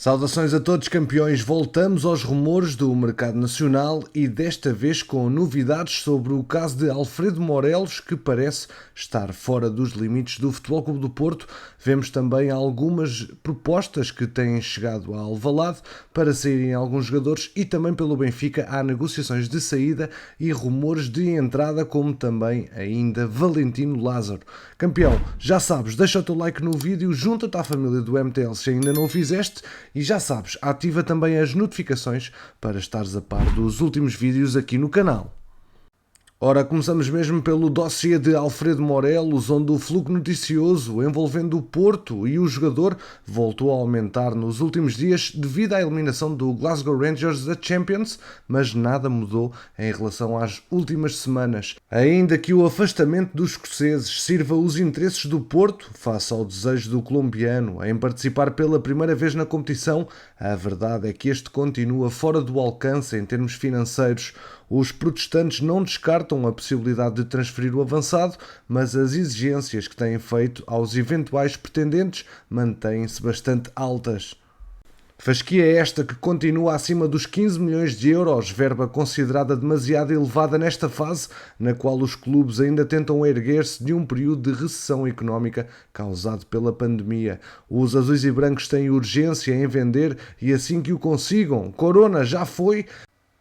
Saudações a todos, campeões. Voltamos aos rumores do mercado nacional e desta vez com novidades sobre o caso de Alfredo Morelos, que parece estar fora dos limites do Futebol Clube do Porto. Vemos também algumas propostas que têm chegado a Alvalade para saírem alguns jogadores e também pelo Benfica há negociações de saída e rumores de entrada, como também ainda Valentino Lázaro. Campeão, já sabes, deixa o teu like no vídeo, junta-te à família do MTL se ainda não o fizeste. E já sabes, ativa também as notificações para estares a par dos últimos vídeos aqui no canal. Ora, começamos mesmo pelo dossiê de Alfredo Morelos, onde o fluxo noticioso envolvendo o Porto e o jogador voltou a aumentar nos últimos dias devido à eliminação do Glasgow Rangers da Champions, mas nada mudou em relação às últimas semanas. Ainda que o afastamento dos escoceses sirva os interesses do Porto, face ao desejo do colombiano em participar pela primeira vez na competição, a verdade é que este continua fora do alcance em termos financeiros. Os protestantes não descartam a possibilidade de transferir o avançado, mas as exigências que têm feito aos eventuais pretendentes mantêm-se bastante altas. Fasquia é esta que continua acima dos 15 milhões de euros, verba considerada demasiado elevada nesta fase, na qual os clubes ainda tentam erguer-se de um período de recessão económica causado pela pandemia. Os azuis e brancos têm urgência em vender e assim que o consigam, Corona já foi.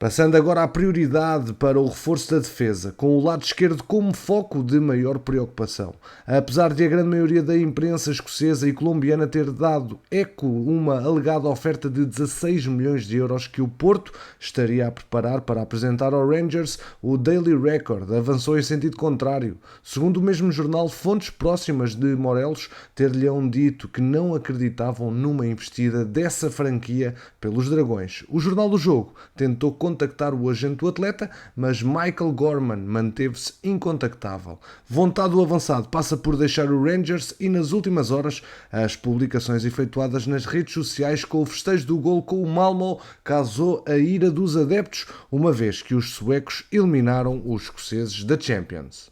Passando agora à prioridade para o reforço da defesa, com o lado esquerdo como foco de maior preocupação. Apesar de a grande maioria da imprensa escocesa e colombiana ter dado eco uma alegada oferta de 16 milhões de euros que o Porto estaria a preparar para apresentar ao Rangers, o Daily Record avançou em sentido contrário. Segundo o mesmo jornal, fontes próximas de Morelos ter-lhe-ão dito que não acreditavam numa investida dessa franquia pelos Dragões. O Jornal do Jogo tentou contactar o agente do atleta, mas Michael Gorman manteve-se incontactável. Vontade do avançado passa por deixar o Rangers e nas últimas horas as publicações efetuadas nas redes sociais com o festejo do gol com o Malmö causou a ira dos adeptos, uma vez que os suecos eliminaram os escoceses da Champions.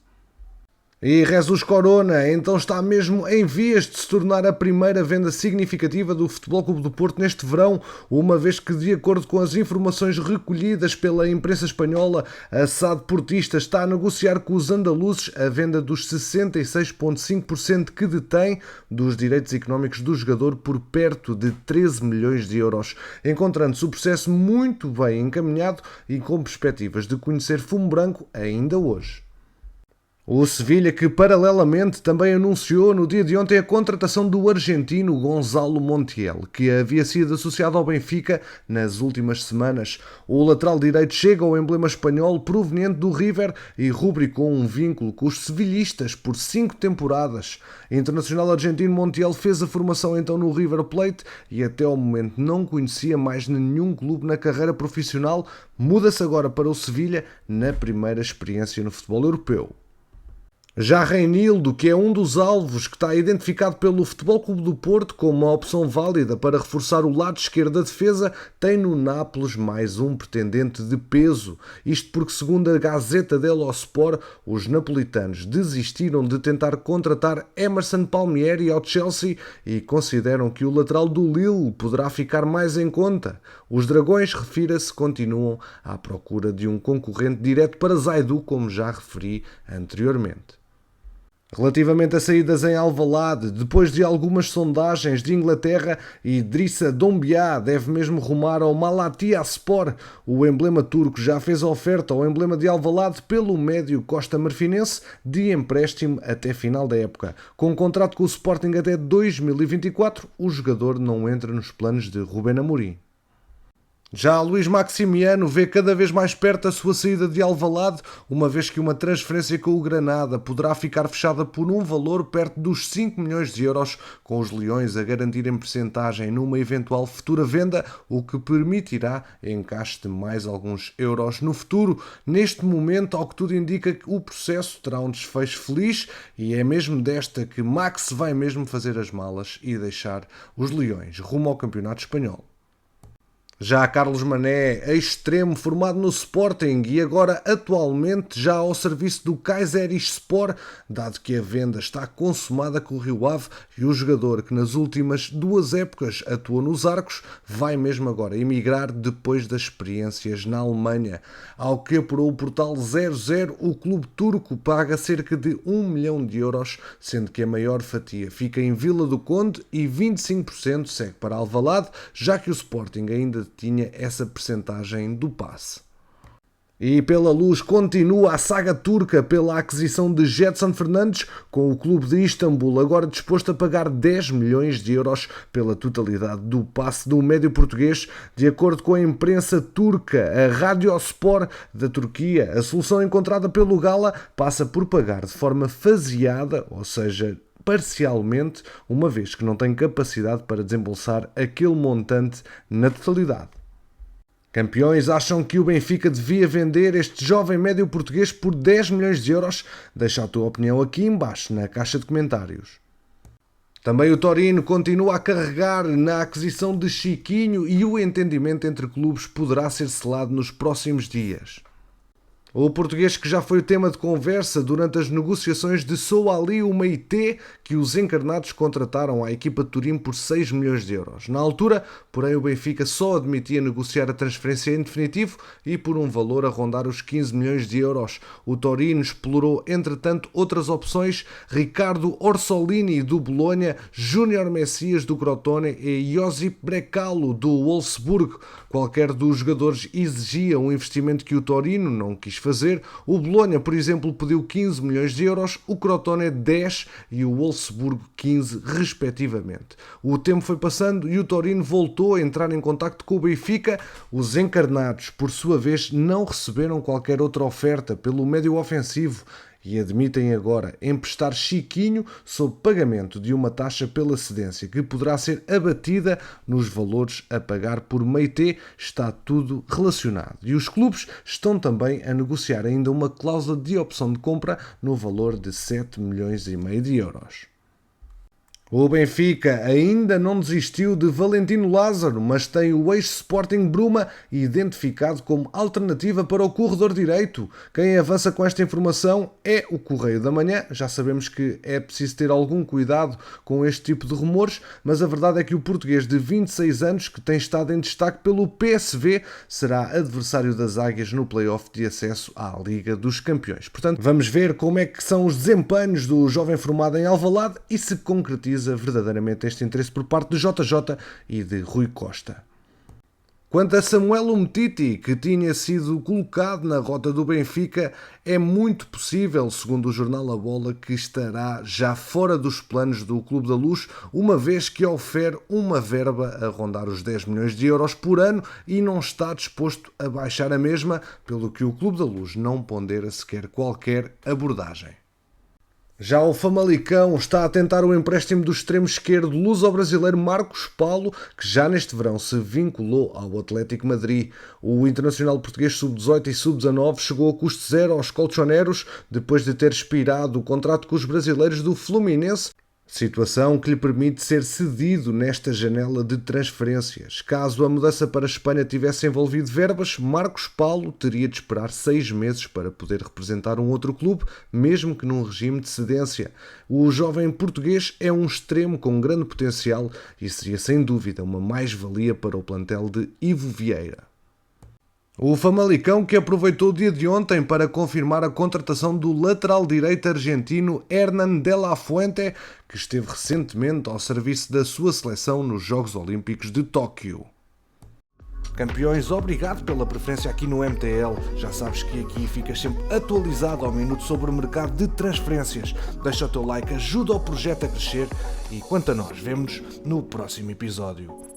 E Jesus Corona então está mesmo em vias de se tornar a primeira venda significativa do Futebol Clube do Porto neste verão, uma vez que, de acordo com as informações recolhidas pela imprensa espanhola, a SAD Portista está a negociar com os andaluzes a venda dos 66,5% que detém dos direitos económicos do jogador por perto de 13 milhões de euros, encontrando-se o processo muito bem encaminhado e com perspectivas de conhecer fumo branco ainda hoje. O Sevilha, que paralelamente também anunciou no dia de ontem a contratação do argentino Gonzalo Montiel, que havia sido associado ao Benfica nas últimas semanas. O lateral direito chega ao emblema espanhol proveniente do River e rubricou um vínculo com os sevilhistas por 5 temporadas. Internacional argentino Montiel fez a formação então no River Plate e até ao momento não conhecia mais nenhum clube na carreira profissional. Muda-se agora para o Sevilha na primeira experiência no futebol europeu. Já Reinildo, que é um dos alvos que está identificado pelo Futebol Clube do Porto como uma opção válida para reforçar o lado esquerdo da defesa, tem no Nápoles mais um pretendente de peso. Isto porque, segundo a Gazeta dello Sport, os napolitanos desistiram de tentar contratar Emerson Palmieri ao Chelsea e consideram que o lateral do Lille poderá ficar mais em conta. Os Dragões, refira-se, continuam à procura de um concorrente direto para Zaidu, como já referi anteriormente. Relativamente a saídas em Alvalade, depois de algumas sondagens de Inglaterra, Idrissa Doumbia deve mesmo rumar ao Malatyaspor. O emblema turco já fez a oferta ao emblema de Alvalade pelo médio costa-marfinense de empréstimo até final da época. Com um contrato com o Sporting até 2024, o jogador não entra nos planos de Ruben Amorim. Já Luís Maximiano vê cada vez mais perto a sua saída de Alvalade, uma vez que uma transferência com o Granada poderá ficar fechada por um valor perto dos 5 milhões de euros, com os Leões a garantirem percentagem numa eventual futura venda, o que permitirá encaixe de mais alguns euros no futuro. Neste momento, ao que tudo indica, o processo terá um desfecho feliz e é mesmo desta que Max vai mesmo fazer as malas e deixar os Leões rumo ao Campeonato Espanhol. Já Carlos Mané, ex-extremo formado no Sporting e agora atualmente já ao serviço do Kayserispor, dado que a venda está consumada com o Rio Ave e o jogador que nas últimas 2 épocas atuou nos Arcos vai mesmo agora emigrar depois das experiências na Alemanha. Ao que apurou o portal 00, o clube turco paga cerca de 1 milhão de euros, sendo que a maior fatia fica em Vila do Conde e 25% segue para Alvalade, já que o Sporting ainda tinha essa percentagem do passe. E pela Luz continua a saga turca pela aquisição de Gedson Fernandes, com o clube de Istambul agora disposto a pagar 10 milhões de euros pela totalidade do passe do médio português. De acordo com a imprensa turca, a Radiospor da Turquia, a solução encontrada pelo Gala passa por pagar de forma faseada, ou seja, parcialmente, uma vez que não tem capacidade para desembolsar aquele montante na totalidade. Campeões acham que o Benfica devia vender este jovem médio português por 10 milhões de euros? Deixa a tua opinião aqui embaixo na caixa de comentários. Também o Torino continua a carregar na aquisição de Chiquinho e o entendimento entre clubes poderá ser selado nos próximos dias. O português que já foi o tema de conversa durante as negociações de Souali Meite, que os encarnados contrataram à equipa de Turim por 6 milhões de euros. Na altura, porém, o Benfica só admitia negociar a transferência em definitivo e por um valor a rondar os 15 milhões de euros. O Torino explorou, entretanto, outras opções: Ricardo Orsolini, do Bologna, Júnior Messias, do Crotone e Josip Brekalo, do Wolfsburg. Qualquer dos jogadores exigia um investimento que o Torino não quis fazer. O Bologna, por exemplo, pediu 15 milhões de euros, o Crotone 10 e o Wolfsburg 15, respectivamente. O tempo foi passando e o Torino voltou a entrar em contacto com o Benfica. Os encarnados, por sua vez, não receberam qualquer outra oferta pelo médio ofensivo e admitem agora emprestar Chiquinho sob pagamento de uma taxa pela cedência que poderá ser abatida nos valores a pagar por Meite. Está tudo relacionado. E os clubes estão também a negociar ainda uma cláusula de opção de compra no valor de 7 milhões e meio de euros. O Benfica ainda não desistiu de Valentino Lázaro, mas tem o ex-Sporting Bruma identificado como alternativa para o corredor direito. Quem avança com esta informação é o Correio da Manhã. Já sabemos que é preciso ter algum cuidado com este tipo de rumores, mas a verdade é que o português de 26 anos, que tem estado em destaque pelo PSV, será adversário das Águias no play-off de acesso à Liga dos Campeões. Portanto, vamos ver como é que são os desempenhos do jovem formado em Alvalade e se concretiza verdadeiramente este interesse por parte de JJ e de Rui Costa. Quanto a Samuel Umtiti, que tinha sido colocado na rota do Benfica, é muito possível, segundo o jornal A Bola, que estará já fora dos planos do Clube da Luz, uma vez que ofere uma verba a rondar os 10 milhões de euros por ano e não está disposto a baixar a mesma, pelo que o Clube da Luz não pondera sequer qualquer abordagem. Já o Famalicão está a tentar o empréstimo do extremo esquerdo luso-brasileiro Marcos Paulo, que já neste verão se vinculou ao Atlético Madrid. O internacional português sub-18 e sub-19 chegou a custo zero aos colchoneros depois de ter expirado o contrato com os brasileiros do Fluminense, situação que lhe permite ser cedido nesta janela de transferências. Caso a mudança para a Espanha tivesse envolvido verbas, Marcos Paulo teria de esperar 6 meses para poder representar um outro clube, mesmo que num regime de cedência. O jovem português é um extremo com grande potencial e seria sem dúvida uma mais-valia para o plantel de Ivo Vieira. O Famalicão, que aproveitou o dia de ontem para confirmar a contratação do lateral direito argentino Hernan de la Fuente, que esteve recentemente ao serviço da sua seleção nos Jogos Olímpicos de Tóquio. Campeões, obrigado pela preferência aqui no MTL. Já sabes que aqui ficas sempre atualizado ao minuto sobre o mercado de transferências. Deixa o teu like, ajuda o projeto a crescer e quanto a nós, vemo-nos no próximo episódio.